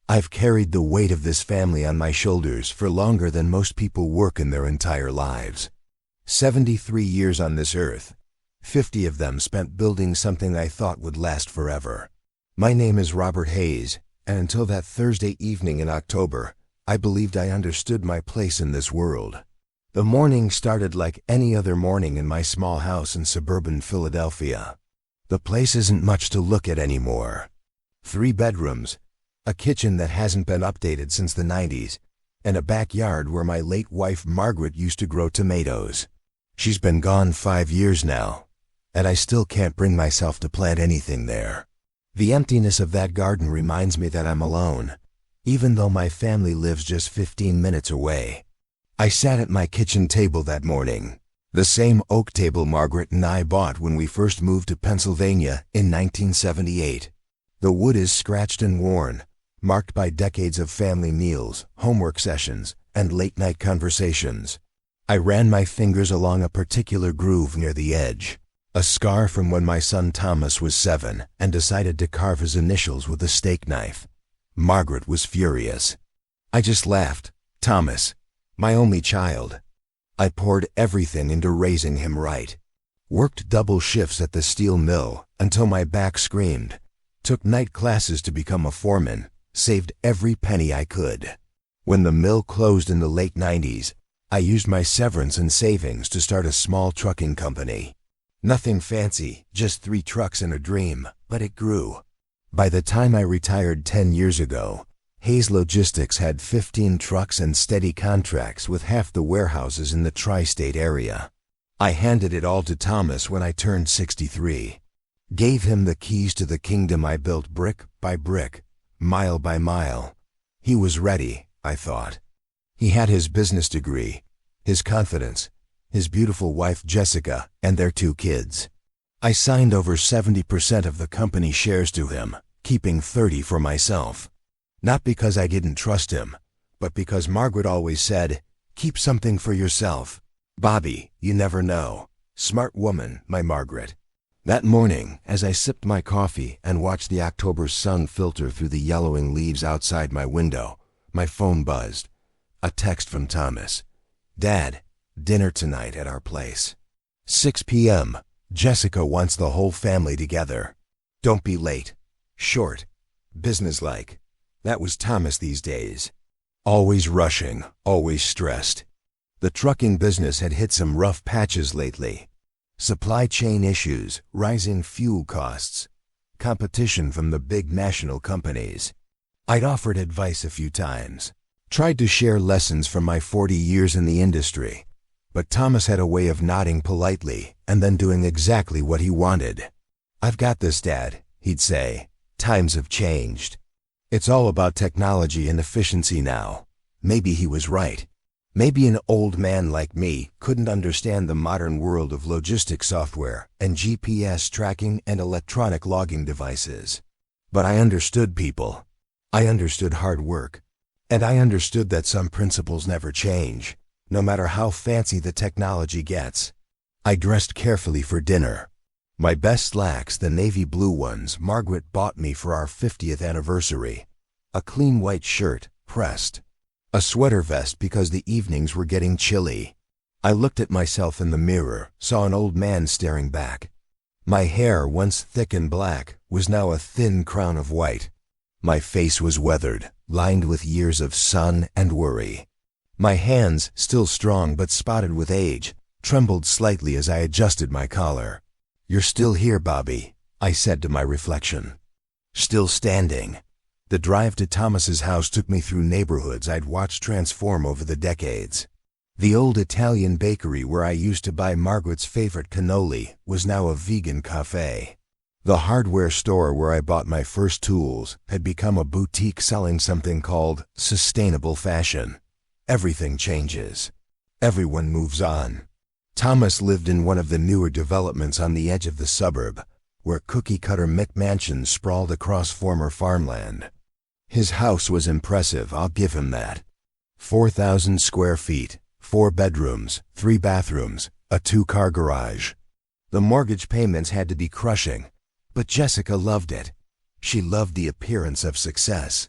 I've carried the weight of this family on my shoulders for longer than most people work in their entire lives. 73 years on this earth, 50 of them spent building something I thought would last forever. My name is Robert Hayes, and until that Thursday evening in October, I believed I understood my place in this world. The morning started like any other morning in my small house in suburban Philadelphia. The place isn't much to look at anymore. 3 bedrooms, a kitchen that hasn't been updated since the 90s, and a backyard where my late wife Margaret used to grow tomatoes. She's been gone 5 years now, and I still can't bring myself to plant anything there. The emptiness of that garden reminds me that I'm alone, even though my family lives just 15 minutes away. I sat at my kitchen table that morning, the same oak table Margaret and I bought when we first moved to Pennsylvania in 1978. The wood is scratched and worn, marked by decades of family meals, homework sessions, and late-night conversations. I ran my fingers along a particular groove near the edge, a scar from when my son Thomas was 7 and decided to carve his initials with a steak knife. Margaret was furious. I just laughed. Thomas, my only child. I poured everything into raising him right. Worked double shifts at the steel mill until my back screamed. Took night classes to become a foreman. Saved every penny I could. When the mill closed in the late 90s, I used my severance and savings to start a small trucking company. Nothing fancy, just 3 trucks and a dream, but it grew. By the time I retired 10 years ago, Hayes Logistics had 15 trucks and steady contracts with half the warehouses in the tri-state area. I handed it all to Thomas when I turned 63. Gave him the keys to the kingdom I built brick by brick, mile by mile. He was ready, I thought. He had his business degree, his confidence, his beautiful wife Jessica, and their 2 kids. I signed over 70% of the company shares to him, keeping 30 for myself. Not because I didn't trust him, but because Margaret always said, "Keep something for yourself. Bobby, you never know." Smart woman, my Margaret. That morning, as I sipped my coffee and watched the October sun filter through the yellowing leaves outside my window, my phone buzzed. A text from Thomas. "Dad, dinner tonight at our place. 6 p.m. Jessica wants the whole family together. Don't be late. Short. Businesslike." That was Thomas these days. Always rushing, always stressed. The trucking business had hit some rough patches lately. Supply chain issues, rising fuel costs, competition from the big national companies. I'd offered advice a few times, tried to share lessons from my 40 years in the industry, but Thomas had a way of nodding politely and then doing exactly what he wanted. "I've got this, Dad," he'd say. "Times have changed. It's all about technology and efficiency now." Maybe he was right. Maybe an old man like me couldn't understand the modern world of logistics software and GPS tracking and electronic logging devices. But I understood people. I understood hard work. And I understood that some principles never change, no matter how fancy the technology gets. I dressed carefully for dinner. My best slacks, the navy blue ones Margaret bought me for our 50th anniversary. A clean white shirt, pressed. A sweater vest because the evenings were getting chilly. I looked at myself in the mirror, saw an old man staring back. My hair, once thick and black, was now a thin crown of white. My face was weathered, lined with years of sun and worry. My hands, still strong but spotted with age, trembled slightly as I adjusted my collar. "You're still here, Bobby," I said to my reflection. Still standing. The drive to Thomas's house took me through neighborhoods I'd watched transform over the decades. The old Italian bakery where I used to buy Margaret's favorite cannoli was now a vegan cafe. The hardware store where I bought my first tools had become a boutique selling something called sustainable fashion. Everything changes. Everyone moves on. Thomas lived in one of the newer developments on the edge of the suburb, where cookie-cutter McMansions sprawled across former farmland. His house was impressive, I'll give him that. 4,000 square feet, 4 bedrooms, 3 bathrooms, a 2-car garage. The mortgage payments had to be crushing, but Jessica loved it. She loved the appearance of success.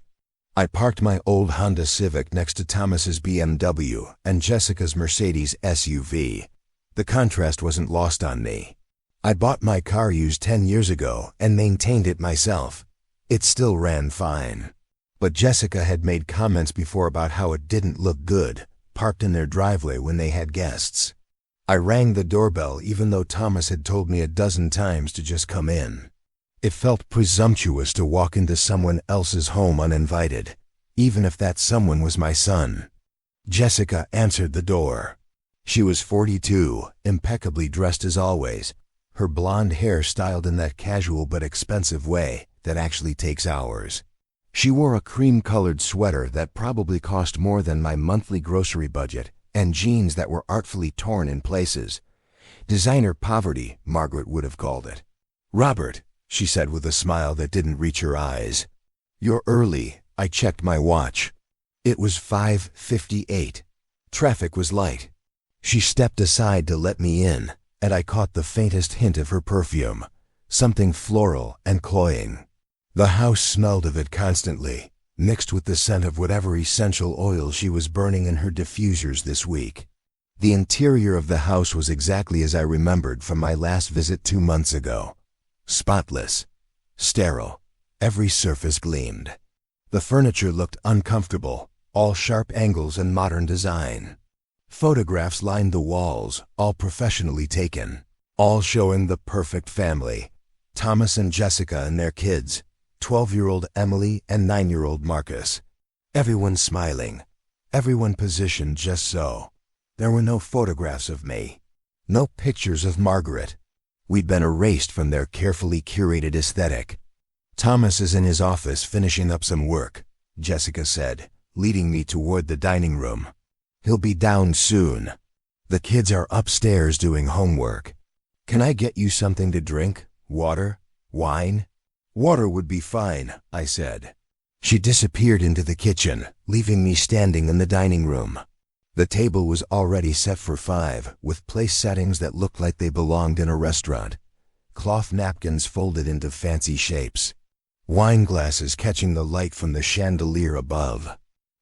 I parked my old Honda Civic next to Thomas's BMW and Jessica's Mercedes SUV. The contrast wasn't lost on me. I bought my car used 10 years ago and maintained it myself. It still ran fine. But Jessica had made comments before about how it didn't look good, parked in their driveway when they had guests. I rang the doorbell even though Thomas had told me a dozen times to just come in. It felt presumptuous to walk into someone else's home uninvited, even if that someone was my son. Jessica answered the door. She was 42, impeccably dressed as always, her blonde hair styled in that casual but expensive way that actually takes hours. She wore a cream-colored sweater that probably cost more than my monthly grocery budget and jeans that were artfully torn in places. Designer poverty, Margaret would have called it. "Robert," she said with a smile that didn't reach her eyes. "You're early." I checked my watch. It was 5:58. Traffic was light. She stepped aside to let me in, and I caught the faintest hint of her perfume, something floral and cloying. The house smelled of it constantly, mixed with the scent of whatever essential oil she was burning in her diffusers this week. The interior of the house was exactly as I remembered from my last visit 2 months ago. Spotless, sterile, every surface gleamed. The furniture looked uncomfortable, all sharp angles and modern design. Photographs lined the walls, all professionally taken, all showing the perfect family. Thomas and Jessica and their kids, 12-year-old Emily and 9-year-old Marcus. Everyone smiling, everyone positioned just so. There were no photographs of me, no pictures of Margaret. We'd been erased from their carefully curated aesthetic. "Thomas is in his office finishing up some work," Jessica said, leading me toward the dining room. "He'll be down soon. The kids are upstairs doing homework. Can I get you something to drink? Water? Wine?" "Water would be fine," I said. She disappeared into the kitchen, leaving me standing in the dining room. The table was already set for 5, with place settings that looked like they belonged in a restaurant. Cloth napkins folded into fancy shapes. Wine glasses catching the light from the chandelier above.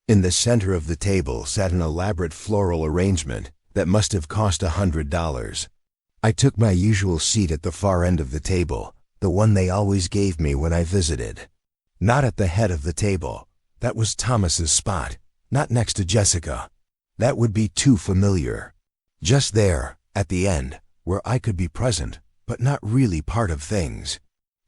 In the center of the table sat an elaborate floral arrangement that must have cost $100. I took my usual seat at the far end of the table, the one they always gave me when I visited. Not at the head of the table. That was Thomas's spot, not next to Jessica. That would be too familiar. Just there, at the end, where I could be present, but not really part of things.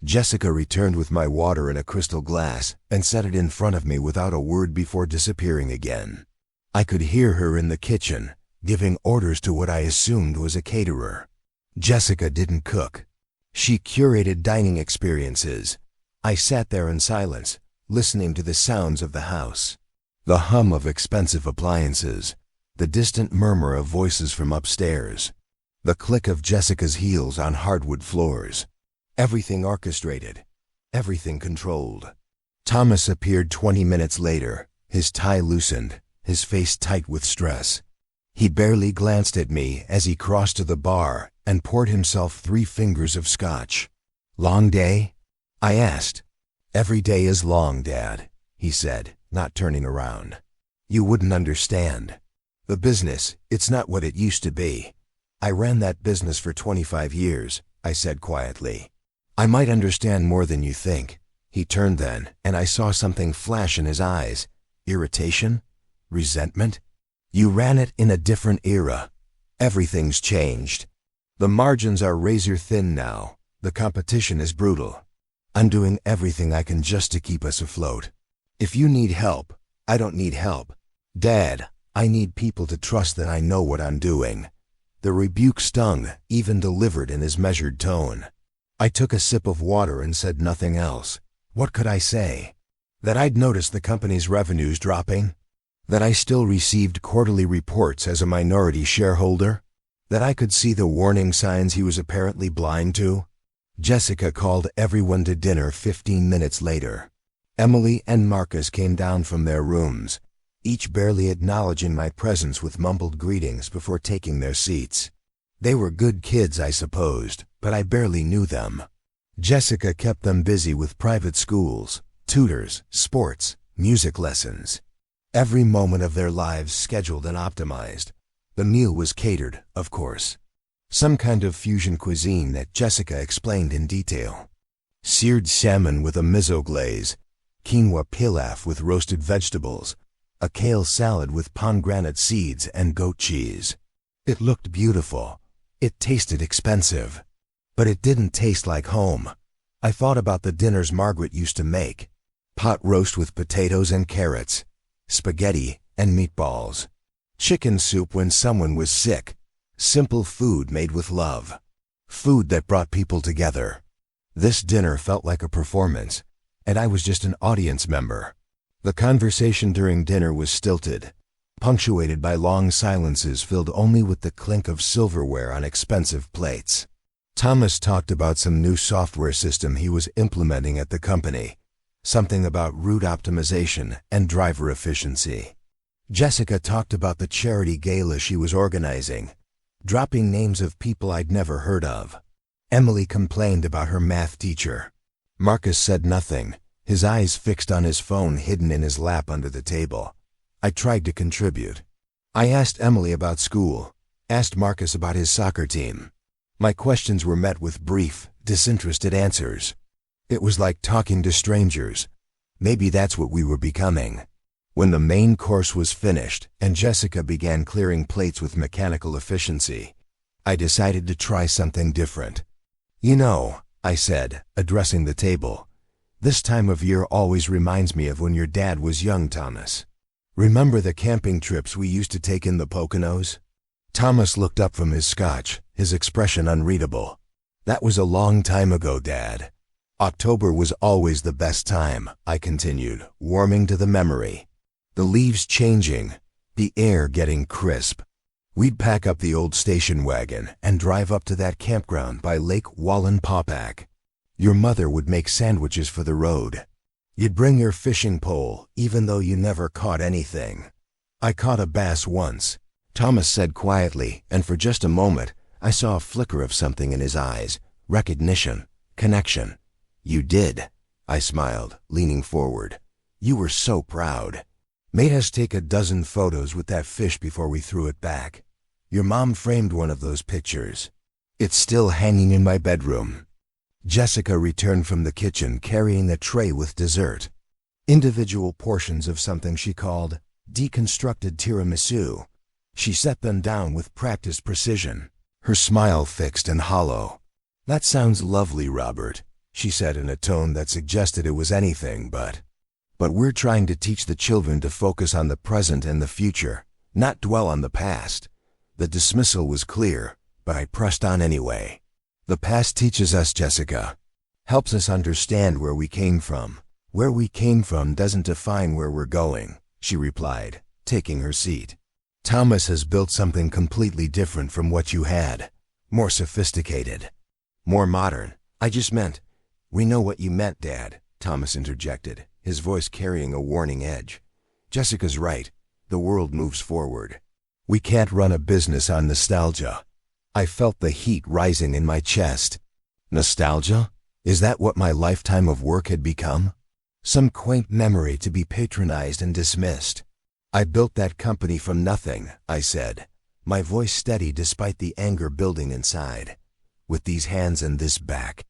Jessica returned with my water in a crystal glass and set it in front of me without a word before disappearing again. I could hear her in the kitchen, giving orders to what I assumed was a caterer. Jessica didn't cook. She curated dining experiences. I sat there in silence, listening to the sounds of the house. The hum of expensive appliances, the distant murmur of voices from upstairs, the click of Jessica's heels on hardwood floors. Everything orchestrated, everything controlled. Thomas appeared 20 minutes later, his tie loosened, his face tight with stress. He barely glanced at me as he crossed to the bar and poured himself 3 fingers of scotch. "Long day?" I asked. "Every day is long, Dad," he said, not turning around. "You wouldn't understand. The business, it's not what it used to be. I ran that business for 25 years, I said quietly. "I might understand more than you think." He turned then, and I saw something flash in his eyes. Irritation? Resentment? "You ran it in a different era. Everything's changed. The margins are razor thin now. The competition is brutal. I'm doing everything I can just to keep us afloat. If you need help, I don't need help. Dad, I need people to trust that I know what I'm doing." The rebuke stung, even delivered in his measured tone. I took a sip of water and said nothing else. What could I say? That I'd noticed the company's revenues dropping? That I still received quarterly reports as a minority shareholder? That I could see the warning signs he was apparently blind to? Jessica called everyone to dinner 15 minutes later. Emily and Marcus came down from their rooms, each barely acknowledging my presence with mumbled greetings before taking their seats. They were good kids, I supposed, but I barely knew them. Jessica kept them busy with private schools, tutors, sports, music lessons. Every moment of their lives scheduled and optimized. The meal was catered, of course. Some kind of fusion cuisine that Jessica explained in detail. Seared salmon with a miso glaze, quinoa pilaf with roasted vegetables, a kale salad with pomegranate seeds and goat cheese. It looked beautiful. It tasted expensive. But it didn't taste like home. I thought about the dinners Margaret used to make. Pot roast with potatoes and carrots, spaghetti and meatballs, chicken soup when someone was sick, simple food made with love, food that brought people together. This dinner felt like a performance, and I was just an audience member. The conversation during dinner was stilted, punctuated by long silences filled only with the clink of silverware on expensive plates. Thomas talked about some new software system he was implementing at the company, something about route optimization and driver efficiency. Jessica talked about the charity gala she was organizing, dropping names of people I'd never heard of. Emily complained about her math teacher. Marcus said nothing, his eyes fixed on his phone hidden in his lap under the table. I tried to contribute. I asked Emily about school, asked Marcus about his soccer team. My questions were met with brief, disinterested answers. It was like talking to strangers. Maybe that's what we were becoming. When the main course was finished and Jessica began clearing plates with mechanical efficiency, I decided to try something different. You know, I said, addressing the table, this time of year always reminds me of when your dad was young, Thomas. Remember the camping trips we used to take in the Poconos? Thomas looked up from his scotch, his expression unreadable. That was a long time ago, Dad. October was always the best time, I continued, warming to the memory. The leaves changing, the air getting crisp. We'd pack up the old station wagon and drive up to that campground by Lake Wallenpaupack. Your mother would make sandwiches for the road. You'd bring your fishing pole, even though you never caught anything. I caught a bass once, Thomas said quietly, and for just a moment, I saw a flicker of something in his eyes. Recognition, connection. You did, I smiled, leaning forward. You were so proud. Made us take a dozen photos with that fish before we threw it back. Your mom framed one of those pictures. It's still hanging in my bedroom. Jessica returned from the kitchen carrying a tray with dessert. Individual portions of something she called deconstructed tiramisu. She set them down with practiced precision, her smile fixed and hollow. That sounds lovely, Robert, she said in a tone that suggested it was anything but we're trying to teach the children to focus on the present and the future, not dwell on the past. The dismissal was clear, but I pressed on anyway. The past teaches us, Jessica. Helps us understand where we came from. Where we came from doesn't define where we're going, she replied, taking her seat. Thomas has built something completely different from what you had. More sophisticated. More modern. I just meant. We know what you meant, Dad, Thomas interjected, his voice carrying a warning edge. Jessica's right. The world moves forward. We can't run a business on nostalgia. I felt the heat rising in my chest. Nostalgia? Is that what my lifetime of work had become? Some quaint memory to be patronized and dismissed. I built that company from nothing, I said, my voice steady despite the anger building inside. With these hands and this back,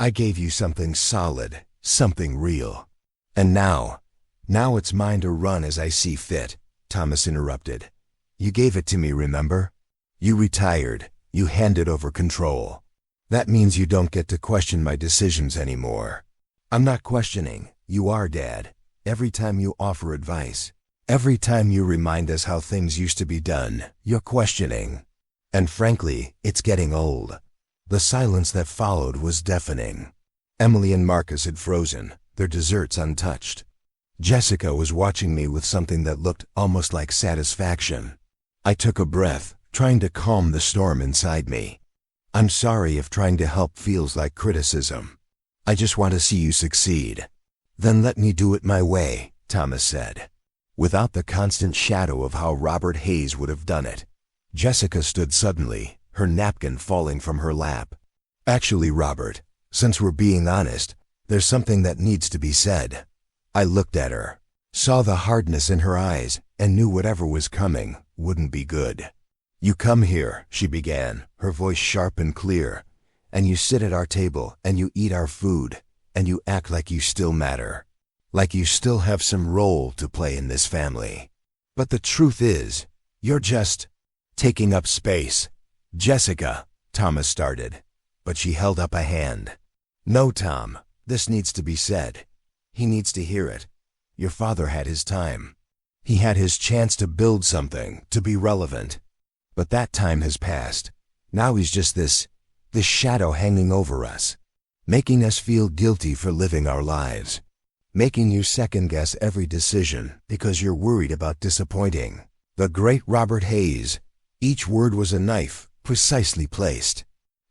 I gave you something solid, something real. And now it's mine to run as I see fit, Thomas interrupted. You gave it to me, remember? You retired. You handed over control. That means you don't get to question my decisions anymore. I'm not questioning. You are, Dad. Every time you offer advice, every time you remind us how things used to be done, you're questioning. And frankly, it's getting old. The silence that followed was deafening. Emily and Marcus had frozen, their desserts untouched. Jessica was watching me with something that looked almost like satisfaction. I took a breath, trying to calm the storm inside me. I'm sorry if trying to help feels like criticism. I just want to see you succeed. Then let me do it my way, Thomas said. Without the constant shadow of how Robert Hayes would have done it. Jessica stood suddenly, her napkin falling from her lap. Actually, Robert, since we're being honest, there's something that needs to be said. I looked at her. saw the hardness in her eyes, and knew whatever was coming wouldn't be good. "You come here," she began, her voice sharp and clear, "and you sit at our table, and you eat our food, and you act like you still matter. Like you still have some role to play in this family. But the truth is, you're just taking up space." "Jessica," Thomas started, but she held up a hand. "No, Tom, this needs to be said. He needs to hear it. Your father had his time. He had his chance to build something, to be relevant. But that time has passed. Now he's just this shadow hanging over us, making us feel guilty for living our lives, making you second-guess every decision because you're worried about disappointing. The great Robert Hayes. Each word was a knife, precisely placed.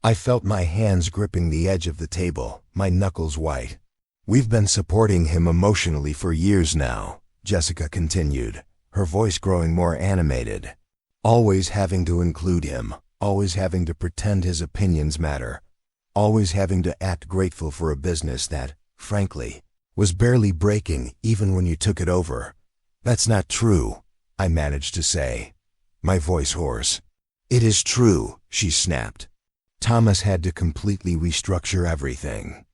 I felt my hands gripping the edge of the table, my knuckles white. "We've been supporting him emotionally for years now," Jessica continued, her voice growing more animated. "Always having to include him, always having to pretend his opinions matter, always having to act grateful for a business that, frankly, was barely breaking even when you took it over." "That's not true," I managed to say, my voice hoarse. "It is true," she snapped. "Thomas had to completely restructure everything.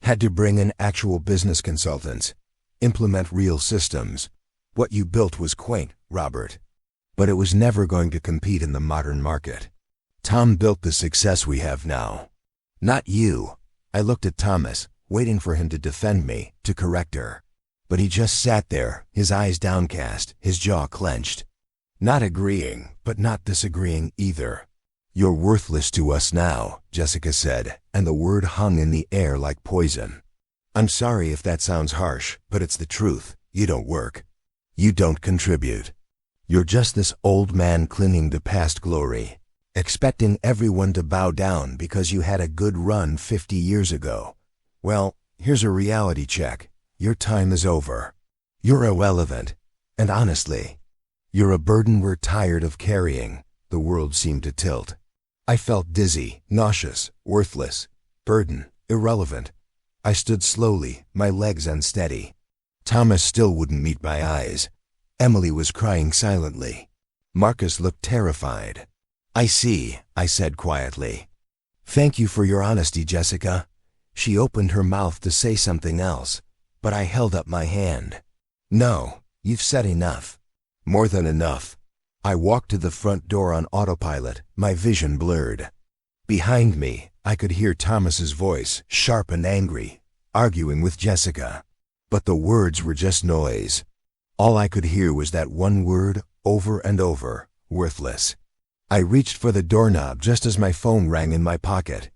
Had to bring in actual business consultants, implement real systems. What you built was quaint, Robert, but it was never going to compete in the modern market. Tom built the success we have now. Not you." I looked at Thomas, waiting for him to defend me, to correct her. But he just sat there, his eyes downcast, his jaw clenched. Not agreeing, but not disagreeing either. "You're worthless to us now," Jessica said, and the word hung in the air like poison. "I'm sorry if that sounds harsh, but it's the truth. You don't work. You don't contribute. You're just this old man clinging to past glory, expecting everyone to bow down because you had a good run 50 years ago. Well, here's a reality check. Your time is over. You're irrelevant. And honestly, you're a burden we're tired of carrying." The world seemed to tilt. I felt dizzy, nauseous, worthless, burden, irrelevant. I stood slowly, my legs unsteady. Thomas still wouldn't meet my eyes. Emily was crying silently. Marcus looked terrified. "I see," I said quietly. "Thank you for your honesty, Jessica." She opened her mouth to say something else, but I held up my hand. "No, you've said enough. More than enough." I walked to the front door on autopilot, my vision blurred. Behind me, I could hear Thomas's voice, sharp and angry, arguing with Jessica. But the words were just noise. All I could hear was that one word, over and over, worthless. I reached for the doorknob just as my phone rang in my pocket.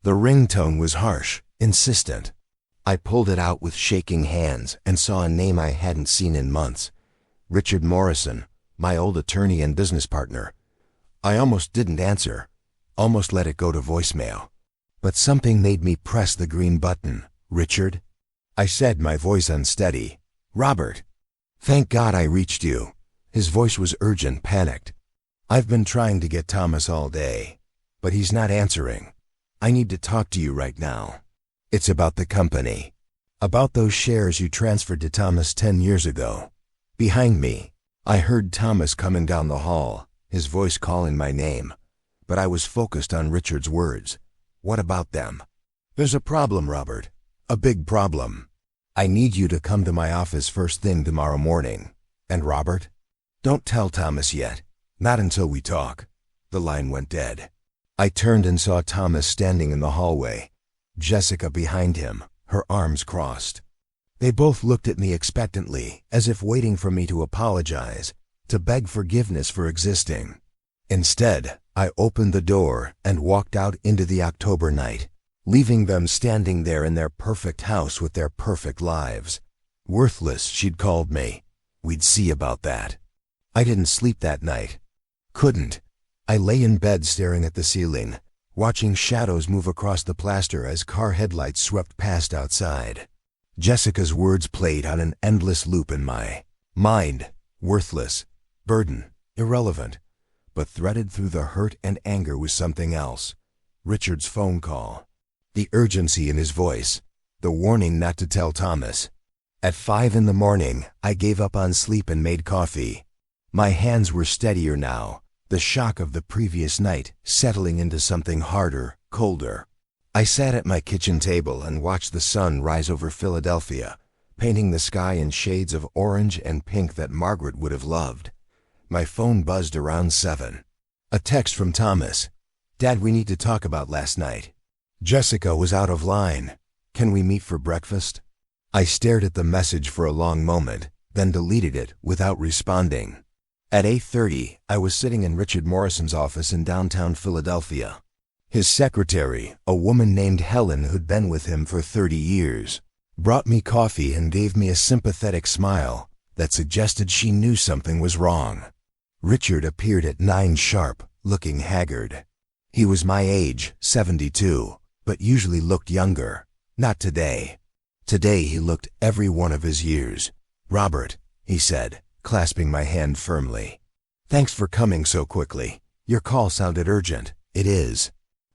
The ringtone was harsh, insistent. I pulled it out with shaking hands and saw a name I hadn't seen in months. Richard Morrison, my old attorney and business partner. I almost didn't answer, almost let it go to voicemail. But something made me press the green button. "Richard?" I said, my voice unsteady. "Robert." "Thank God I reached you." His voice was urgent, panicked. "I've been trying to get Thomas all day, but he's not answering. I need to talk to you right now. It's about the company. About those shares you transferred to Thomas 10 years ago." Behind me, I heard Thomas coming down the hall, his voice calling my name, but I was focused on Richard's words. "What about them?" "There's a problem, Robert. A big problem. I need you to come to my office first thing tomorrow morning. And Robert? Don't tell Thomas yet. Not until we talk." The line went dead. I turned and saw Thomas standing in the hallway, Jessica behind him, her arms crossed. They both looked at me expectantly, as if waiting for me to apologize, to beg forgiveness for existing. Instead, I opened the door and walked out into the October night, leaving them standing there in their perfect house with their perfect lives. Worthless, she'd called me. We'd see about that. I didn't sleep that night. Couldn't. I lay in bed staring at the ceiling, watching shadows move across the plaster as car headlights swept past outside. Jessica's words played on an endless loop in my mind. Worthless, burden, irrelevant. But threaded through the hurt and anger was something else. Richard's phone call. The urgency in his voice. The warning not to tell Thomas. At 5 in the morning, I gave up on sleep and made coffee. My hands were steadier now, the shock of the previous night settling into something harder, colder. I sat at my kitchen table and watched the sun rise over Philadelphia, painting the sky in shades of orange and pink that Margaret would have loved. My phone buzzed around 7. A text from Thomas. "Dad, we need to talk about last night. Jessica was out of line. Can we meet for breakfast?" I stared at the message for a long moment, then deleted it without responding. At 8:30, I was sitting in Richard Morrison's office in downtown Philadelphia. His secretary, a woman named Helen who'd been with him for 30 years, brought me coffee and gave me a sympathetic smile that suggested she knew something was wrong. Richard appeared at 9 sharp, looking haggard. He was my age, 72, but usually looked younger. Not today. Today he looked every one of his years. "Robert," he said, clasping my hand firmly. "Thanks for coming so quickly. Your call sounded urgent." "It is."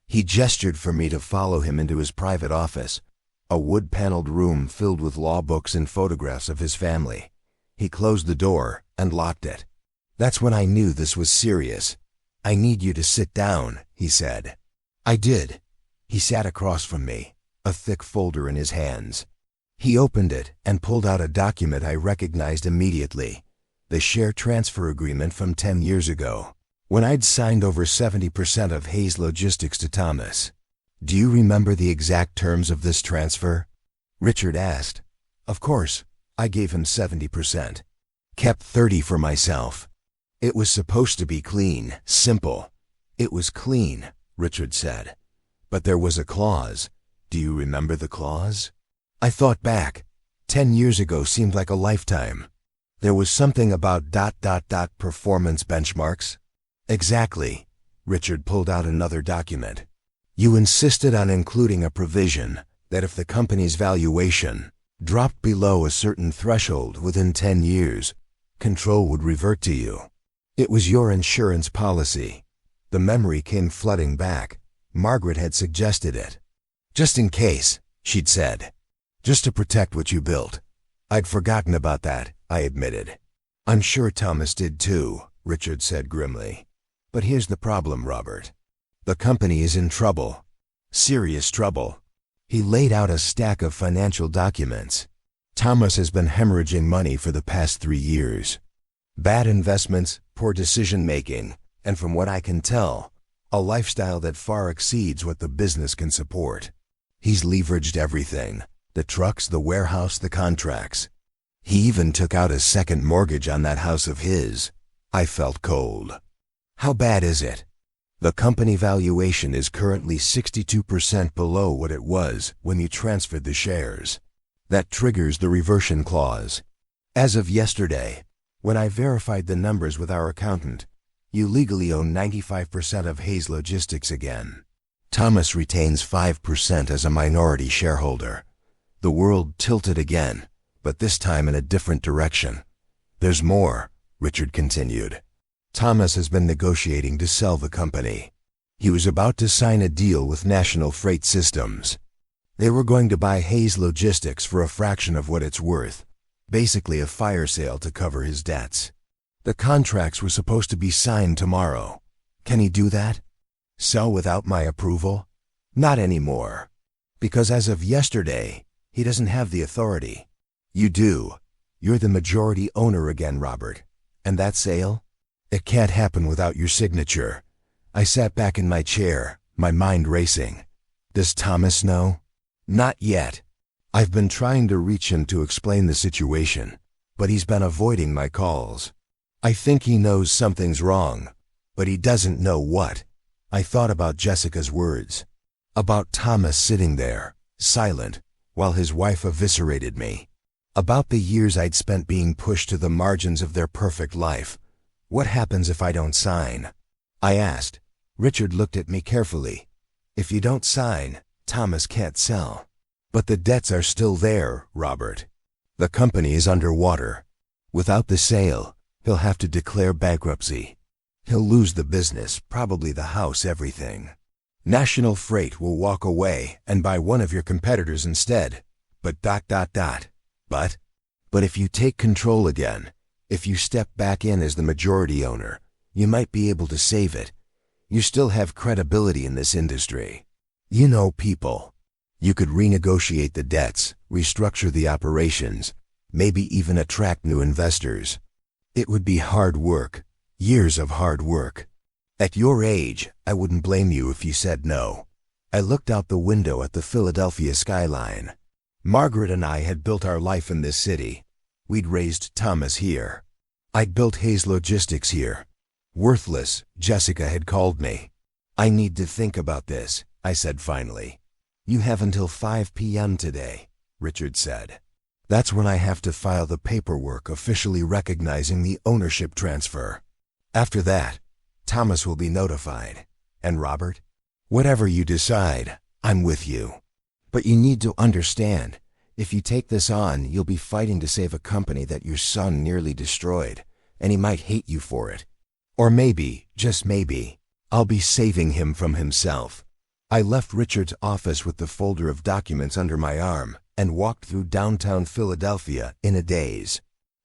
He gestured for me to follow him into his private office, a wood-paneled room filled with law books and photographs of his family. He closed the door and locked it. That's when I knew this was serious. "I need you to sit down," he said. I did. He sat across from me, a thick folder in his hands. He opened it and pulled out a document I recognized immediately, the share transfer agreement from 10 years ago, when I'd signed over 70% of Hayes Logistics to Thomas. "Do you remember the exact terms of this transfer?" Richard asked. Of course, I gave him 70%. Kept 30 for myself. It was supposed to be clean, simple. "It was clean," Richard said. "But there was a clause. Do you remember the clause?" I thought back. 10 years ago seemed like a lifetime. There was something about ... performance benchmarks. Exactly. Richard pulled out another document. "You insisted on including a provision that if the company's valuation dropped below a certain threshold within 10 years, control would revert to you. It was your insurance policy." The memory came flooding back. Margaret had suggested it. "Just in case," she'd said. "Just to protect what you built." I'd forgotten about that, I admitted. "I'm sure Thomas did too," Richard said grimly. "But here's the problem, Robert. The company is in trouble. Serious trouble." He laid out a stack of financial documents. "Thomas has been hemorrhaging money for the past 3 years. Bad investments, poor decision-making, and from what I can tell, a lifestyle that far exceeds what the business can support. He's leveraged everything. The trucks, the warehouse, the contracts. He even took out a second mortgage on that house of his." I felt cold. "How bad is it?" "The company valuation is currently 62% below what it was when you transferred the shares. That triggers the reversion clause. As of yesterday, when I verified the numbers with our accountant, you legally own 95% of Hayes Logistics again. Thomas retains 5% as a minority shareholder." The world tilted again, but this time in a different direction. "There's more," Richard continued. "Thomas has been negotiating to sell the company. He was about to sign a deal with National Freight Systems. They were going to buy Hayes Logistics for a fraction of what it's worth, basically a fire sale to cover his debts. The contracts were supposed to be signed tomorrow. Can he do that? Sell without my approval? Not anymore. Because as of yesterday, he doesn't have the authority. You do. You're the majority owner again, Robert. And that sale? It can't happen without your signature." I sat back in my chair, my mind racing. "Does Thomas know?" "Not yet. I've been trying to reach him to explain the situation, but he's been avoiding my calls. I think he knows something's wrong, but he doesn't know what." I thought about Jessica's words. About Thomas sitting there, silent, while his wife eviscerated me. About the years I'd spent being pushed to the margins of their perfect life. "What happens if I don't sign?" I asked. Richard looked at me carefully. "If you don't sign, Thomas can't sell." "But the debts are still there, Robert. The company is underwater. Without the sale, he'll have to declare bankruptcy. He'll lose the business, probably the house, everything. National Freight will walk away and buy one of your competitors instead. But ... But But if you take control again, if you step back in as the majority owner, you might be able to save it. You still have credibility in this industry. You know people. You could renegotiate the debts, restructure the operations, maybe even attract new investors. It would be hard work, years of hard work. At your age, I wouldn't blame you if you said no. I looked out the window at the Philadelphia skyline. Margaret and I had built our life in this city. We'd raised Thomas here. I'd built Hayes Logistics here. Worthless, Jessica had called me. I need to think about this, I said finally. You have until 5 p.m. today, Richard said. That's when I have to file the paperwork officially recognizing the ownership transfer. After that, Thomas will be notified. And Robert? Whatever you decide, I'm with you. But you need to understand, if you take this on, you'll be fighting to save a company that your son nearly destroyed, and he might hate you for it. Or maybe, just maybe, I'll be saving him from himself. I left Richard's office with the folder of documents under my arm and walked through downtown Philadelphia in a daze.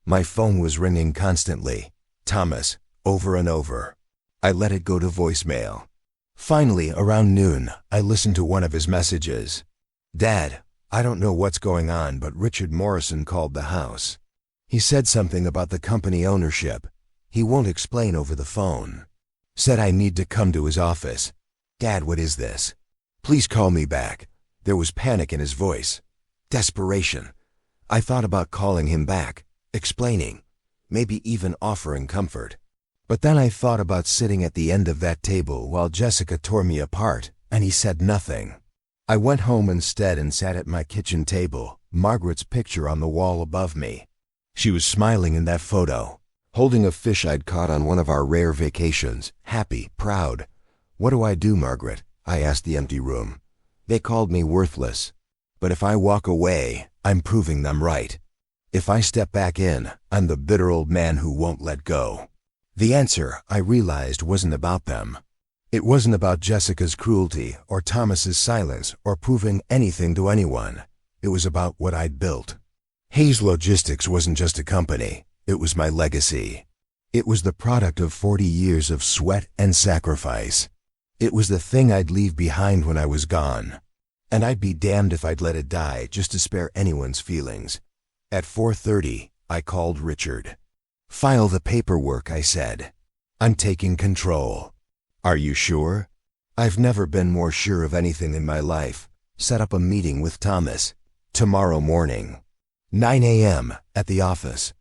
My phone was ringing constantly. Thomas, over and over. I let it go to voicemail. Finally, around noon, I listened to one of his messages. Dad, I don't know what's going on, but Richard Morrison called the house. He said something about the company ownership. He won't explain over the phone. Said I need to come to his office. Dad, what is this? Please call me back. There was panic in his voice. Desperation. I thought about calling him back, explaining, maybe even offering comfort. But then I thought about sitting at the end of that table while Jessica tore me apart, and he said nothing. I went home instead and sat at my kitchen table, Margaret's picture on the wall above me. She was smiling in that photo, holding a fish I'd caught on one of our rare vacations, happy, proud. What do I do, Margaret? I asked the empty room. They called me worthless. But if I walk away, I'm proving them right. If I step back in, I'm the bitter old man who won't let go. The answer, I realized, wasn't about them. It wasn't about Jessica's cruelty or Thomas's silence or proving anything to anyone. It was about what I'd built. Hayes Logistics wasn't just a company. It was my legacy. It was the product of 40 years of sweat and sacrifice. It was the thing I'd leave behind when I was gone. And I'd be damned if I'd let it die just to spare anyone's feelings. At 4:30, I called Richard. File the paperwork, I said. I'm taking control. Are you sure? I've never been more sure of anything in my life. Set up a meeting with Thomas. Tomorrow morning. 9 a.m. at the office.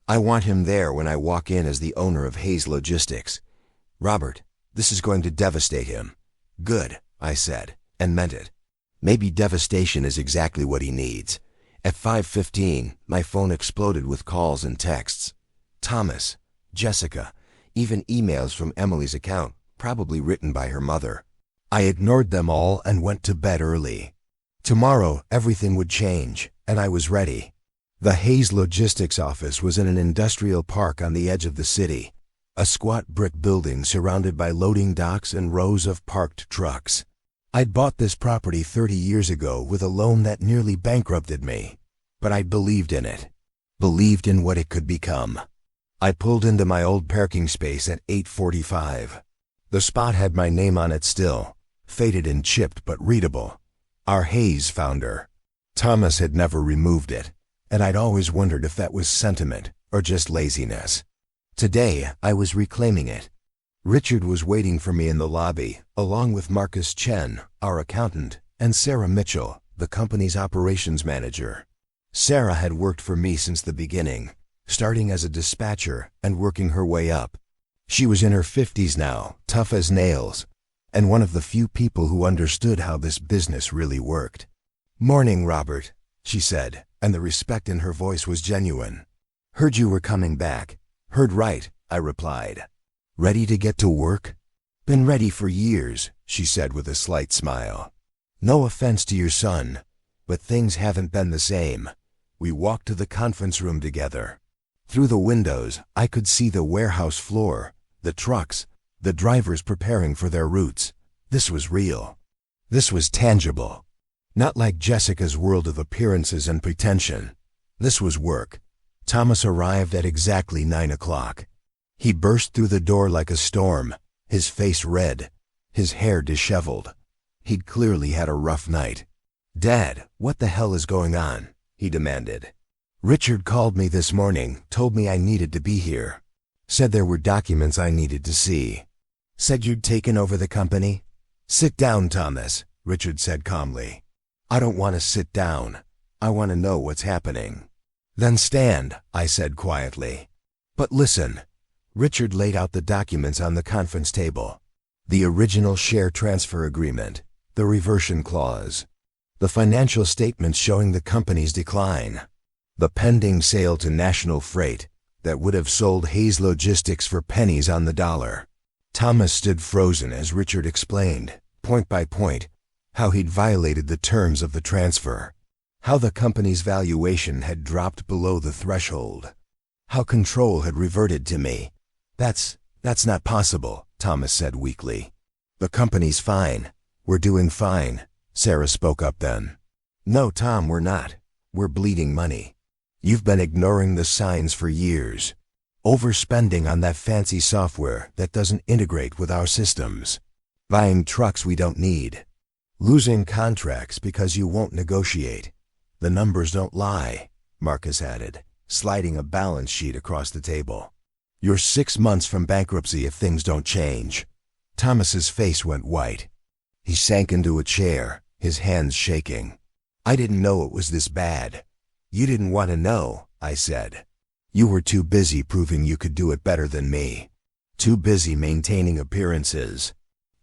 I want him there when I walk in as the owner of Hayes Logistics. Robert, this is going to devastate him. Good, I said, and meant it. Maybe devastation is exactly what he needs. At 5:15, my phone exploded with calls and texts. Thomas, Jessica, even emails from Emily's account, probably written by her mother. I ignored them all and went to bed early. Tomorrow, everything would change, and I was ready. The Hayes Logistics office was in an industrial park on the edge of the city, a squat brick building surrounded by loading docks and rows of parked trucks. I'd bought this property 30 years ago with a loan that nearly bankrupted me, but I believed in it, believed in what it could become. I pulled into my old parking space at 8:45. The spot had my name on it still, faded and chipped but readable. Our Hayes founder. Thomas had never removed it, and I'd always wondered if that was sentiment or just laziness. Today, I was reclaiming it. Richard was waiting for me in the lobby, along with Marcus Chen, our accountant, and Sarah Mitchell, the company's operations manager. Sarah had worked for me since the beginning, starting as a dispatcher and working her way up. She was in her 50s now, tough as nails, and one of the few people who understood how this business really worked. "Morning, Robert," she said, and the respect in her voice was genuine. "Heard you were coming back." "Heard right," I replied. "Ready to get to work?" "Been ready for years," she said with a slight smile. "No offense to your son, but things haven't been the same." We walked to the conference room together. Through the windows, I could see the warehouse floor, the trucks, the drivers preparing for their routes. This was real. This was tangible. Not like Jessica's world of appearances and pretension. This was work. Thomas arrived at exactly 9 o'clock. He burst through the door like a storm, his face red, his hair disheveled. He'd clearly had a rough night. "Dad, what the hell is going on?" he demanded. "Richard called me this morning, told me I needed to be here. Said there were documents I needed to see. Said you'd taken over the company." "Sit down, Thomas," Richard said calmly. "I don't want to sit down. I want to know what's happening." "Then stand," I said quietly. "But listen." Richard laid out the documents on the conference table. The original share transfer agreement, the reversion clause, the financial statements showing the company's decline, the pending sale to National Freight that would have sold Hayes Logistics for pennies on the dollar. Thomas stood frozen as Richard explained, point by point, how he'd violated the terms of the transfer, how the company's valuation had dropped below the threshold, how control had reverted to me. That's not possible," Thomas said weakly. "The company's fine. We're doing fine," Sarah spoke up then. "No, Tom, we're not. We're bleeding money. You've been ignoring the signs for years. Overspending on that fancy software that doesn't integrate with our systems. Buying trucks we don't need. Losing contracts because you won't negotiate. The numbers don't lie," Marcus added, sliding a balance sheet across the table. "You're 6 months from bankruptcy if things don't change." Thomas's face went white. He sank into a chair, his hands shaking. "I didn't know it was this bad." "You didn't want to know," I said. "You were too busy proving you could do it better than me. Too busy maintaining appearances.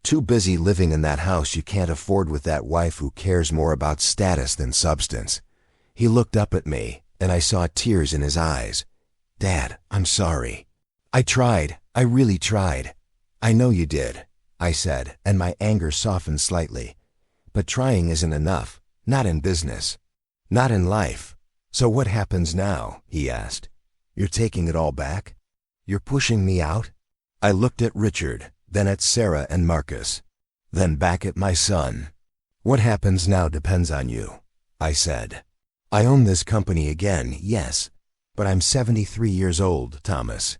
Too busy living in that house you can't afford with that wife who cares more about status than substance." He looked up at me, and I saw tears in his eyes. "Dad, I'm sorry. I tried. I really tried." "I know you did," I said, and my anger softened slightly. "But trying isn't enough. Not in business. Not in life. So what happens now?" he asked. "You're taking it all back? You're pushing me out?" I looked at Richard, then at Sarah and Marcus, then back at my son. "What happens now depends on you," I said. "I own this company again, yes, but I'm 73 years old, Thomas.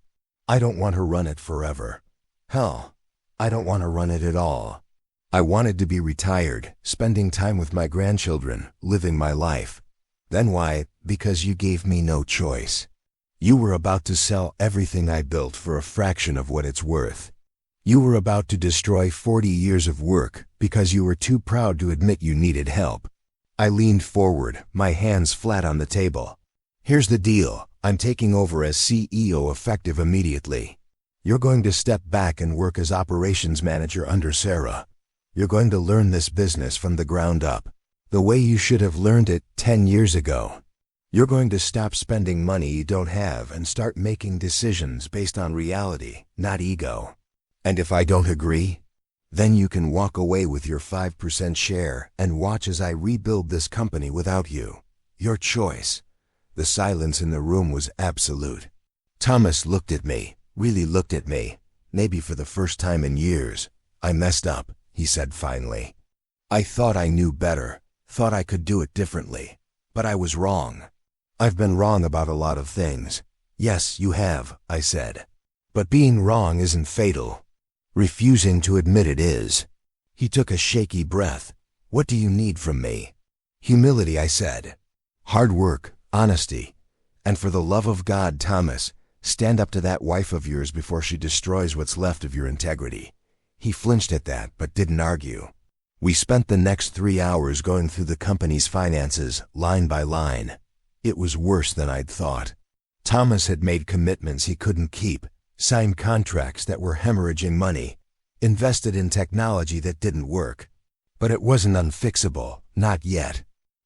I don't want to run it forever. Hell, I don't want to run it at all. I wanted to be retired, spending time with my grandchildren, living my life. Then why? Because you gave me no choice. You were about to sell everything I built for a fraction of what it's worth. You were about to destroy 40 years of work because you were too proud to admit you needed help." I leaned forward, my hands flat on the table. "Here's the deal. I'm taking over as CEO effective immediately. You're going to step back and work as operations manager under Sarah. You're going to learn this business from the ground up, the way you should have learned it 10 years ago. You're going to stop spending money you don't have and start making decisions based on reality, not ego. And if I don't agree, then you can walk away with your 5% share and watch as I rebuild this company without you. Your choice." The silence in the room was absolute. Thomas looked at me, really looked at me, maybe for the first time in years. "I messed up," he said finally. "I thought I knew better, thought I could do it differently, but I was wrong. I've been wrong about a lot of things." "Yes, you have," I said. "But being wrong isn't fatal. Refusing to admit it is." He took a shaky breath. "What do you need from me?" "Humility," I said. "Hard work, honesty, and for the love of God, Thomas, stand up to that wife of yours before she destroys what's left of your integrity." He flinched at that, but didn't argue. We spent the next 3 hours going through the company's finances, line by line. It was worse than I'd thought. Thomas had made commitments he couldn't keep, signed contracts that were hemorrhaging money, invested in technology that didn't work. But it wasn't unfixable, not yet.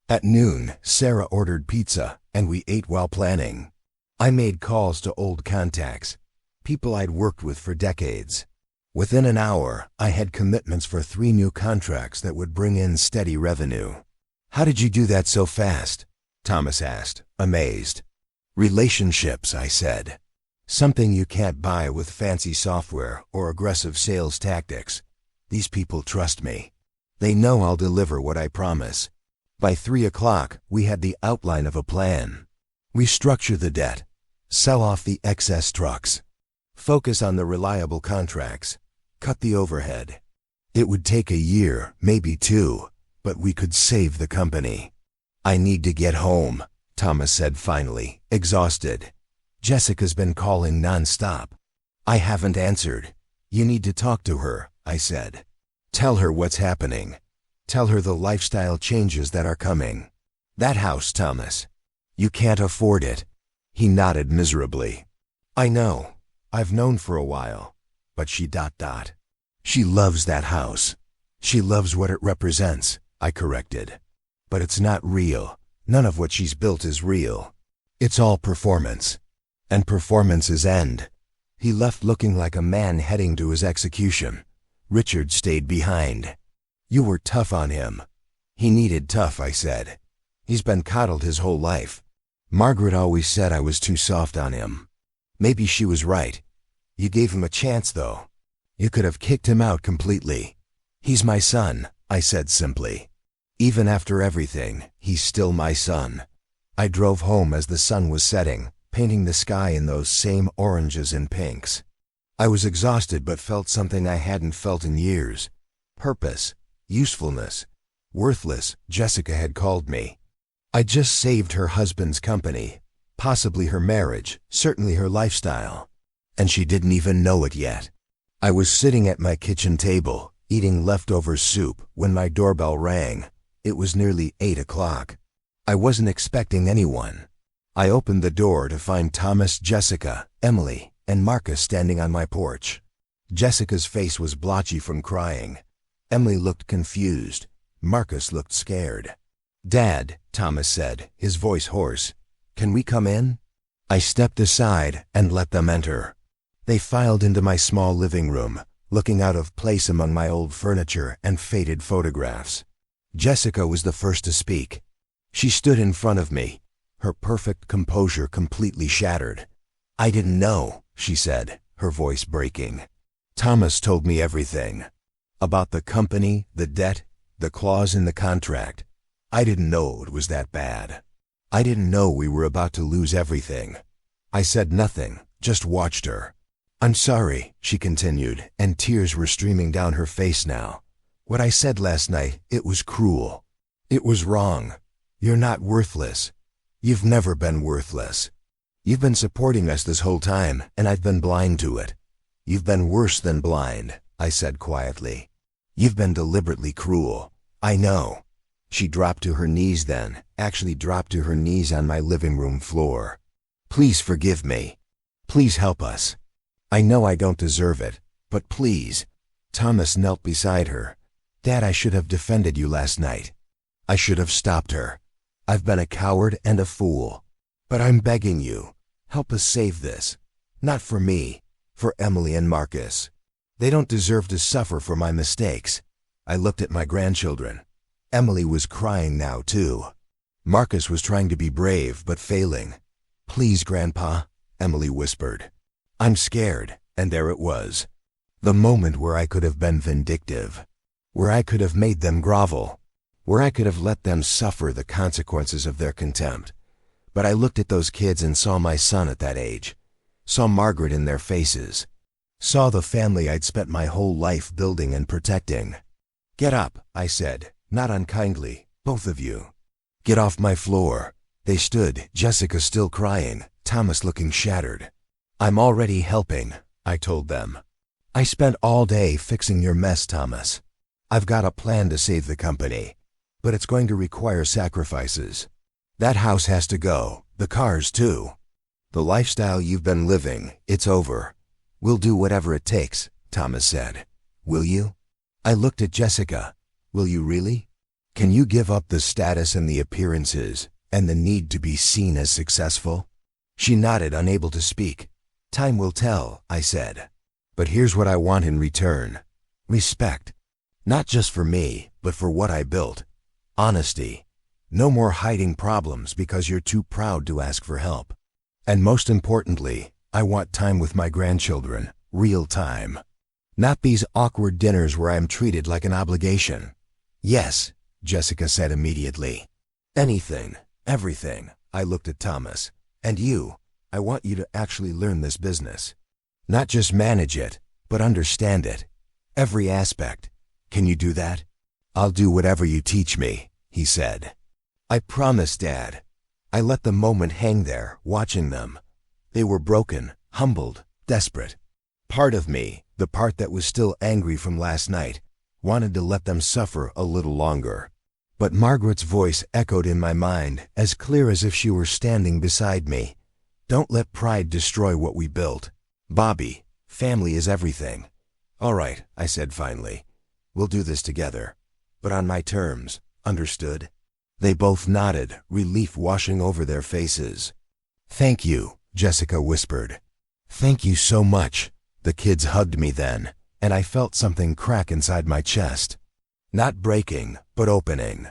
At noon, Sarah ordered pizza, and we ate while planning. I made calls to old contacts, people I'd worked with for decades. Within an hour, I had commitments for 3 new contracts that would bring in steady revenue. "How did you do that so fast?" Thomas asked, amazed. "Relationships," I said. "Something you can't buy with fancy software or aggressive sales tactics. These people trust me. They know I'll deliver what I promise." By 3 o'clock, we had the outline of a plan. Restructure the debt. Sell off the excess trucks. Focus on the reliable contracts. Cut the overhead. It would take a year, maybe two, but we could save the company. I need to get home, Thomas said finally, exhausted. Jessica's been calling nonstop. I haven't answered. You need to talk to her, I said. Tell her what's happening. Tell her the lifestyle changes that are coming. That house, Thomas. You can't afford it. He nodded miserably. I know. I've known for a while. But she ... She loves that house. She loves what it represents, I corrected. But it's not real. None of what she's built is real. It's all performance. And performances end. He left looking like a man heading to his execution. Richard stayed behind. You were tough on him. He needed tough, I said. He's been coddled his whole life. Margaret always said I was too soft on him. Maybe she was right. You gave him a chance, though. You could have kicked him out completely. He's my son, I said simply. Even after everything, he's still my son. I drove home as the sun was setting, painting the sky in those same oranges and pinks. I was exhausted but felt something I hadn't felt in years. Purpose, usefulness, worthless, Jessica had called me. I just saved her husband's company, possibly her marriage, certainly her lifestyle. And she didn't even know it yet. I was sitting at my kitchen table, eating leftover soup, when my doorbell rang. It was nearly 8 o'clock. I wasn't expecting anyone. I opened the door to find Thomas, Jessica, Emily, and Marcus standing on my porch. Jessica's face was blotchy from crying. Emily looked confused. Marcus looked scared. Dad, Thomas said, his voice hoarse. Can we come in? I stepped aside and let them enter. They filed into my small living room, looking out of place among my old furniture and faded photographs. Jessica was the first to speak. She stood in front of me, her perfect composure completely shattered. I didn't know, she said, her voice breaking. Thomas told me everything. About the company, the debt, the clause in the contract. I didn't know it was that bad. I didn't know we were about to lose everything. I said nothing, just watched her. I'm sorry, she continued, and tears were streaming down her face now. What I said last night, it was cruel. It was wrong. You're not worthless. You've never been worthless. You've been supporting us this whole time, and I've been blind to it. You've been worse than blind, I said quietly. You've been deliberately cruel. I know. She dropped to her knees then, actually dropped to her knees on my living room floor. Please forgive me. Please help us. I know I don't deserve it, but please. Thomas knelt beside her. Dad, I should have defended you last night. I should have stopped her. I've been a coward and a fool. But I'm begging you, help us save this. Not for me, for Emily and Marcus. They don't deserve to suffer for my mistakes. I looked at my grandchildren. Emily was crying now too. Marcus was trying to be brave but failing. Please, Grandpa, Emily whispered. I'm scared, and there it was. The moment where I could have been vindictive. Where I could have made them grovel. Where I could have let them suffer the consequences of their contempt. But I looked at those kids and saw my son at that age. Saw Margaret in their faces. Saw the family I'd spent my whole life building and protecting. Get up, I said, not unkindly, both of you. Get off my floor. They stood, Jessica still crying, Thomas looking shattered. I'm already helping, I told them. I spent all day fixing your mess, Thomas. I've got a plan to save the company, but it's going to require sacrifices. That house has to go, the cars too. The lifestyle you've been living, it's over. We'll do whatever it takes, Thomas said. Will you? I looked at Jessica. Will you really? Can you give up the status and the appearances and the need to be seen as successful? She nodded, unable to speak. Time will tell, I said. But here's what I want in return. Respect. Not just for me, but for what I built. Honesty. No more hiding problems because you're too proud to ask for help. And most importantly, I want time with my grandchildren, real time. Not these awkward dinners where I'm treated like an obligation. Yes, Jessica said immediately. Anything, everything. I looked at Thomas. And you, I want you to actually learn this business. Not just manage it, but understand it. Every aspect. Can you do that? I'll do whatever you teach me, he said. I promise, Dad. I let the moment hang there, watching them. They were broken, humbled, desperate. Part of me, the part that was still angry from last night, wanted to let them suffer a little longer. But Margaret's voice echoed in my mind, as clear as if she were standing beside me. Don't let pride destroy what we built. Bobby, family is everything. All right, I said finally. We'll do this together. But on my terms, understood? They both nodded, relief washing over their faces. Thank you, Jessica whispered. Thank you so much. The kids hugged me then, and I felt something crack inside my chest. Not breaking, but opening.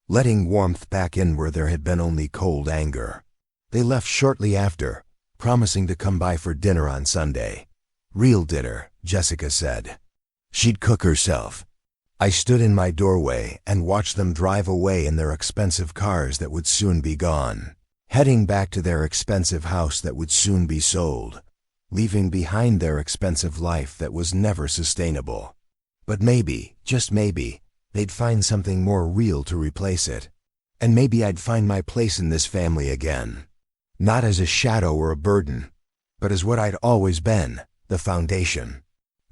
Letting warmth back in where there had been only cold anger. They left shortly after, promising to come by for dinner on Sunday. Real dinner, Jessica said. She'd cook herself. I stood in my doorway and watched them drive away in their expensive cars that would soon be gone, heading back to their expensive house that would soon be sold, leaving behind their expensive life that was never sustainable. But maybe, just maybe, they'd find something more real to replace it. And maybe I'd find my place in this family again. Not as a shadow or a burden, but as what I'd always been, the foundation.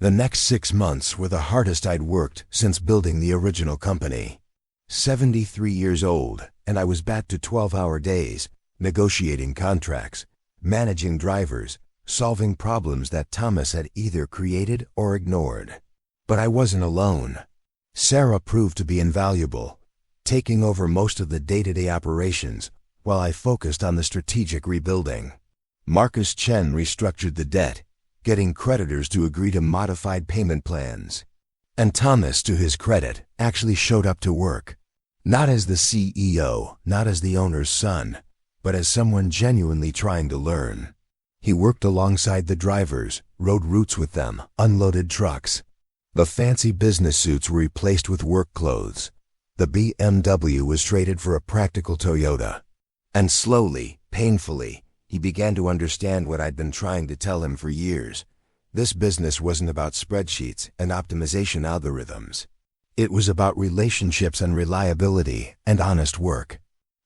The next 6 months were the hardest I'd worked since building the original company. 73 years old, and I was back to 12-hour days, negotiating contracts, managing drivers, solving problems that Thomas had either created or ignored. But I wasn't alone. Sarah proved to be invaluable, taking over most of the day-to-day operations while I focused on the strategic rebuilding. Marcus Chen restructured the debt, getting creditors to agree to modified payment plans. And Thomas, to his credit, actually showed up to work. Not as the CEO, not as the owner's son, but as someone genuinely trying to learn. He worked alongside the drivers, rode routes with them, unloaded trucks. The fancy business suits were replaced with work clothes. The BMW was traded for a practical Toyota. And slowly, painfully, he began to understand what I'd been trying to tell him for years. This business wasn't about spreadsheets and optimization algorithms. It was about relationships and reliability and honest work.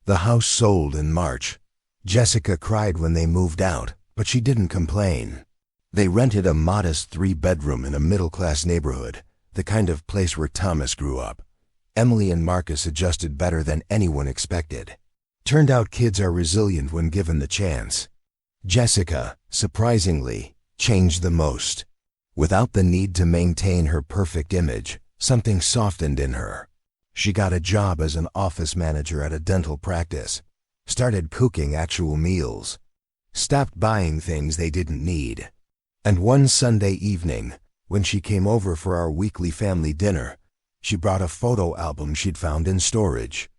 The house sold in March. Jessica cried when they moved out, but she didn't complain. They rented a modest 3-bedroom in a middle-class neighborhood, the kind of place where Thomas grew up. Emily and Marcus adjusted better than anyone expected. Turned out kids are resilient when given the chance. Jessica, surprisingly, changed the most. Without the need to maintain her perfect image, something softened in her. She got a job as an office manager at a dental practice, started cooking actual meals, stopped buying things they didn't need. And one Sunday evening, when she came over for our weekly family dinner, she brought a photo album she'd found in storage.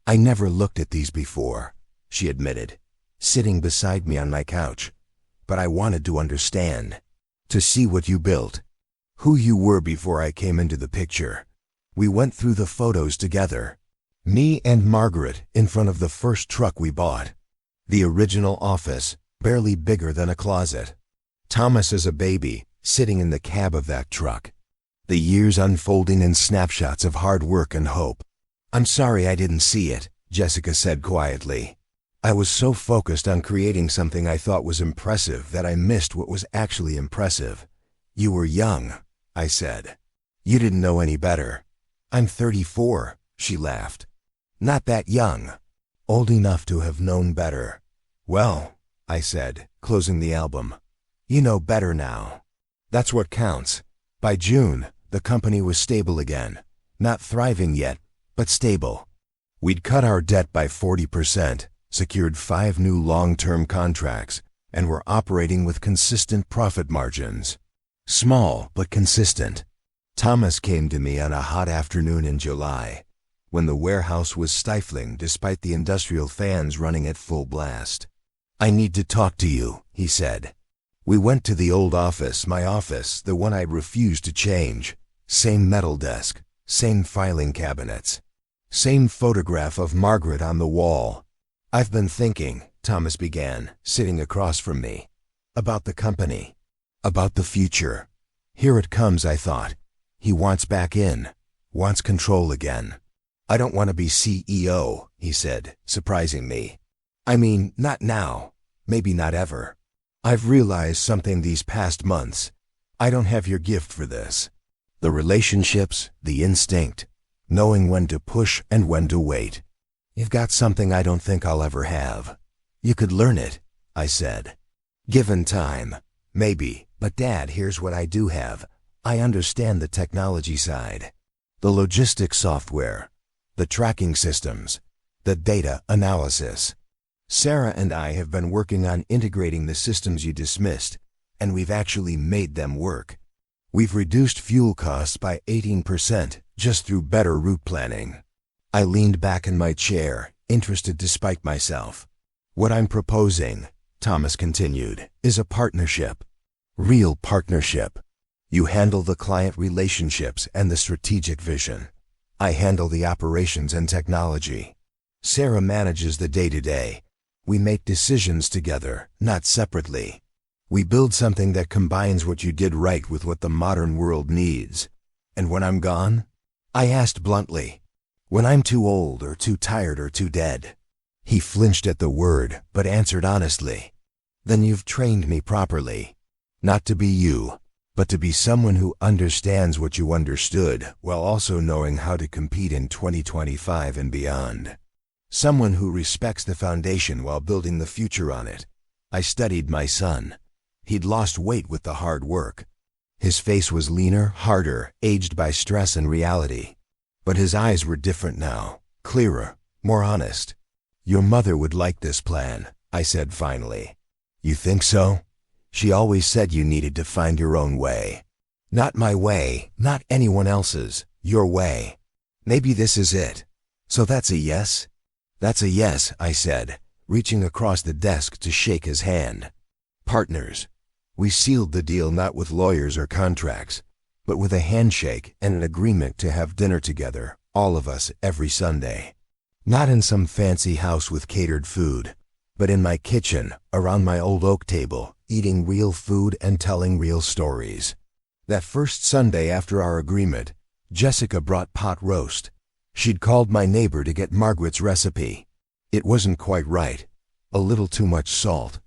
I never looked at these before, she admitted, sitting beside me on my couch. But I wanted to understand, to see what you built, who you were before I came into the picture. We went through the photos together. Me and Margaret in front of the first truck we bought. The original office, barely bigger than a closet. Thomas as a baby, sitting in the cab of that truck. The years unfolding in snapshots of hard work and hope. I'm sorry I didn't see it, Jessica said quietly. I was so focused on creating something I thought was impressive that I missed what was actually impressive. You were young, I said. You didn't know any better. I'm 34, she laughed. Not that young. Old enough to have known better. Well, I said, closing the album. You know better now. That's what counts. By June, the company was stable again. Not thriving yet, but stable. We'd cut our debt by 40%, secured 5 new long-term contracts, and were operating with consistent profit margins. Small, but consistent. Thomas came to me on a hot afternoon in July, when the warehouse was stifling despite the industrial fans running at full blast. I need to talk to you, he said. We went to the old office, my office, the one I refused to change. Same metal desk, same filing cabinets, same photograph of Margaret on the wall. I've been thinking, Thomas began, sitting across from me. About the company. About the future. Here it comes, I thought. He wants back in. Wants control again. I don't want to be CEO, he said, surprising me. I mean, not now. Maybe not ever. I've realized something these past months. I don't have your gift for this. The relationships, the instinct, knowing when to push and when to wait. You've got something I don't think I'll ever have. You could learn it, I said. Given time, maybe, but Dad, here's what I do have. I understand the technology side. The logistics software, the tracking systems, the data analysis. Sarah and I have been working on integrating the systems you dismissed, and we've actually made them work. We've reduced fuel costs by 18% just through better route planning. I leaned back in my chair, interested despite myself. What I'm proposing, Thomas continued, is a partnership. Real partnership. You handle the client relationships and the strategic vision. I handle the operations and technology. Sarah manages the day-to-day. We make decisions together, not separately. We build something that combines what you did right with what the modern world needs. And when I'm gone? I asked bluntly. When I'm too old or too tired or too dead. He flinched at the word, but answered honestly. Then you've trained me properly. Not to be you, but to be someone who understands what you understood while also knowing how to compete in 2025 and beyond. Someone who respects the foundation while building the future on it. I studied my son. He'd lost weight with the hard work. His face was leaner, harder, aged by stress and reality. But his eyes were different now, clearer, more honest. Your mother would like this plan, I said finally. You think so? She always said you needed to find your own way. Not my way, not anyone else's, your way. Maybe this is it. So that's a yes? That's a yes, I said, reaching across the desk to shake his hand. Partners. We sealed the deal not with lawyers or contracts, but with a handshake and an agreement to have dinner together, all of us, every Sunday. Not in some fancy house with catered food, but in my kitchen, around my old oak table, eating real food and telling real stories. That first Sunday after our agreement, Jessica brought pot roast. She'd called my neighbor to get Margaret's recipe. It wasn't quite right, a little too much salt,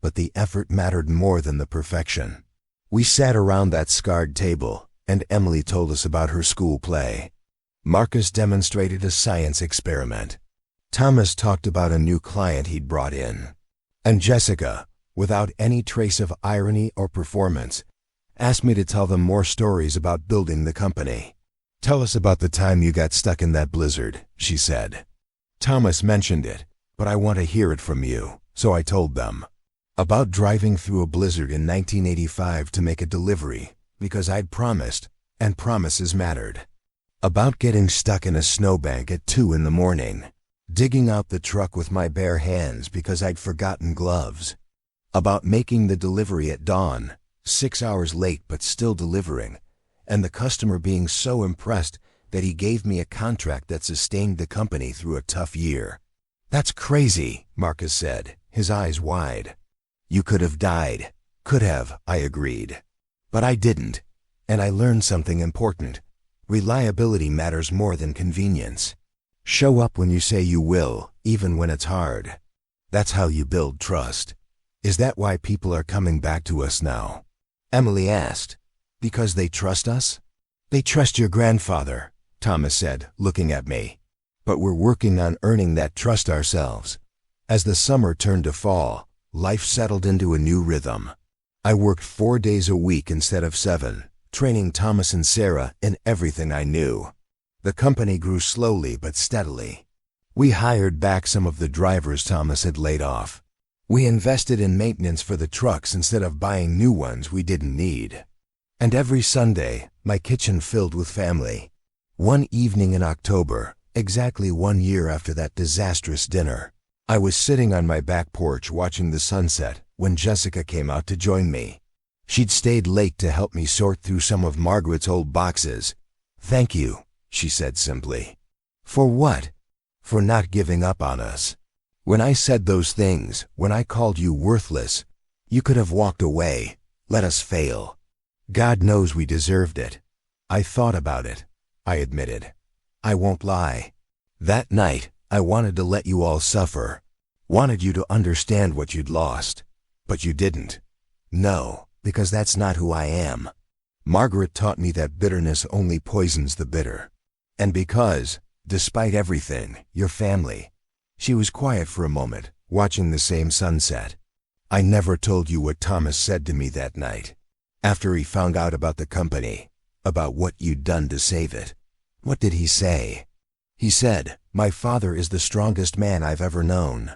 but the effort mattered more than the perfection. We sat around that scarred table, and Emily told us about her school play. Marcus demonstrated a science experiment. Thomas talked about a new client he'd brought in. And Jessica, without any trace of irony or performance, asked me to tell them more stories about building the company. Tell us about the time you got stuck in that blizzard, she said. Thomas mentioned it, but I want to hear it from you, so I told them. About driving through a blizzard in 1985 to make a delivery, because I'd promised, and promises mattered. About getting stuck in a snowbank at 2 in the morning, digging out the truck with my bare hands because I'd forgotten gloves. About making the delivery at dawn, 6 hours late but still delivering, and the customer being so impressed that he gave me a contract that sustained the company through a tough year. That's crazy, Marcus said, his eyes wide. You could have died. Could have, I agreed. But I didn't, and I learned something important. Reliability matters more than convenience. Show up when you say you will, even when it's hard. That's how you build trust. Is that why people are coming back to us now? Emily asked. Because they trust us? They trust your grandfather, Thomas said, looking at me. But we're working on earning that trust ourselves. As the summer turned to fall, life settled into a new rhythm. I worked 4 days a week instead of 7, training Thomas and Sarah in everything I knew. The company grew slowly but steadily. We hired back some of the drivers Thomas had laid off. We invested in maintenance for the trucks instead of buying new ones we didn't need. And every Sunday, my kitchen filled with family. One evening in October, exactly 1 year after that disastrous dinner, I was sitting on my back porch watching the sunset when Jessica came out to join me. She'd stayed late to help me sort through some of Margaret's old boxes. Thank you, she said simply. For what? For not giving up on us. When I said those things, when I called you worthless, you could have walked away, let us fail. God knows we deserved it. I thought about it, I admitted. I won't lie. That night, I wanted to let you all suffer. Wanted you to understand what you'd lost. But you didn't. No, because that's not who I am. Margaret taught me that bitterness only poisons the bitter. And because, despite everything, your family. She was quiet for a moment, watching the same sunset. I never told you what Thomas said to me that night. After he found out about the company, about what you'd done to save it. What did he say? He said, "My father is the strongest man I've ever known."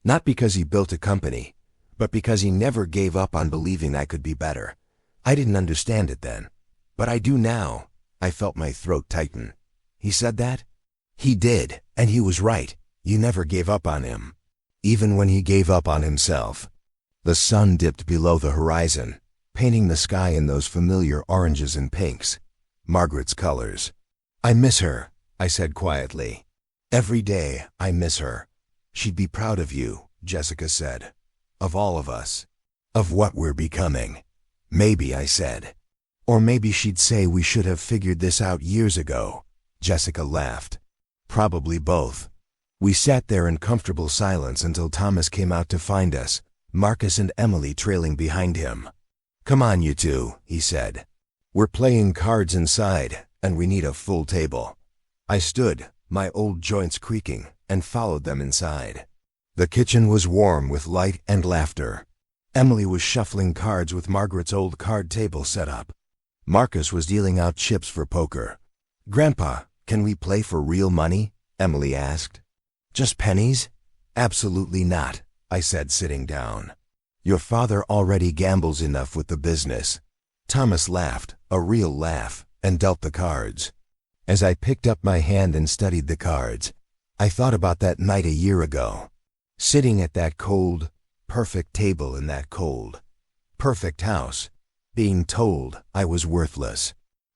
Not because he built a company, but because he never gave up on believing I could be better. I didn't understand it then, but I do now. I felt my throat tighten. He said that? He did, and he was right. You never gave up on him. Even when he gave up on himself. The sun dipped below the horizon, painting the sky in those familiar oranges and pinks. Margaret's colors. I miss her, I said quietly. Every day, I miss her. She'd be proud of you, Jessica said. Of all of us. Of what we're becoming. Maybe, I said. Or maybe she'd say we should have figured this out years ago. Jessica laughed. Probably both. We sat there in comfortable silence until Thomas came out to find us, Marcus and Emily trailing behind him. "Come on, you two," he said. "We're playing cards inside, and we need a full table." I stood, my old joints creaking, and followed them inside. The kitchen was warm with light and laughter. Emily was shuffling cards with Margaret's old card table set up. Marcus was dealing out chips for poker. "Grandpa, can we play for real money?" Emily asked. "Just pennies?" "Absolutely not," I said, sitting down. "Your father already gambles enough with the business." Thomas laughed, a real laugh, and dealt the cards. As I picked up my hand and studied the cards, I thought about that night a year ago. Sitting at that cold, perfect table in that cold, perfect house, being told I was worthless,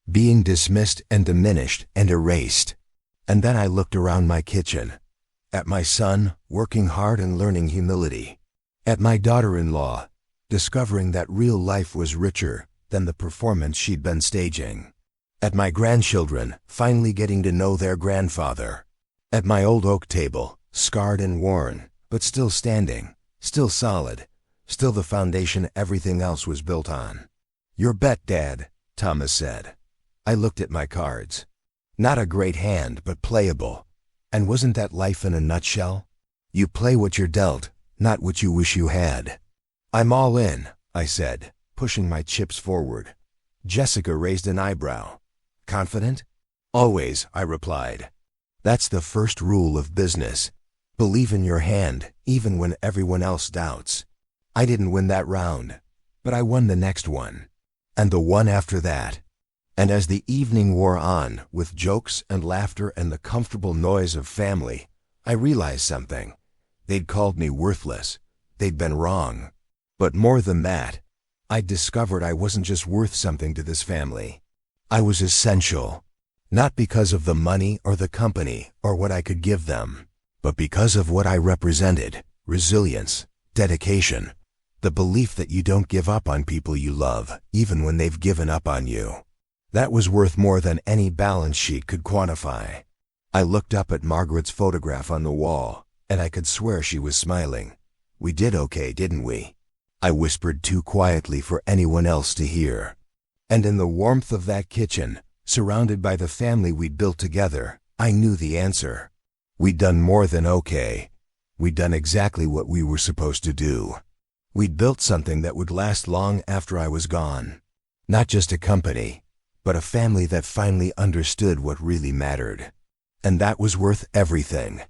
being dismissed and diminished and erased. And then I looked around my kitchen, at my son, working hard and learning humility, at my daughter-in-law, discovering that real life was richer than the performance she'd been staging, at my grandchildren, finally getting to know their grandfather, at my old oak table, scarred and worn, but still standing, still solid, still the foundation everything else was built on. "Your bet, Dad," Thomas said. I looked at my cards. Not a great hand, but playable. And wasn't that life in a nutshell? You play what you're dealt, not what you wish you had. "I'm all in," I said, pushing my chips forward. Jessica raised an eyebrow. "Confident?" "Always," I replied. "That's the first rule of business. Believe in your hand, even when everyone else doubts." I didn't win that round, but I won the next one. And the one after that. And as the evening wore on, with jokes and laughter and the comfortable noise of family, I realized something. They'd called me worthless. They'd been wrong. But more than that, I discovered I wasn't just worth something to this family. I was essential. Not because of the money or the company or what I could give them, but because of what I represented: resilience, dedication, the belief that you don't give up on people you love, even when they've given up on you. That was worth more than any balance sheet could quantify. I looked up at Margaret's photograph on the wall, and I could swear she was smiling. "We did okay, didn't we?" I whispered too quietly for anyone else to hear. And in the warmth of that kitchen, surrounded by the family we'd built together, I knew the answer. We'd done more than okay. We'd done exactly what we were supposed to do. We'd built something that would last long after I was gone. Not just a company, but a family that finally understood what really mattered. And that was worth everything.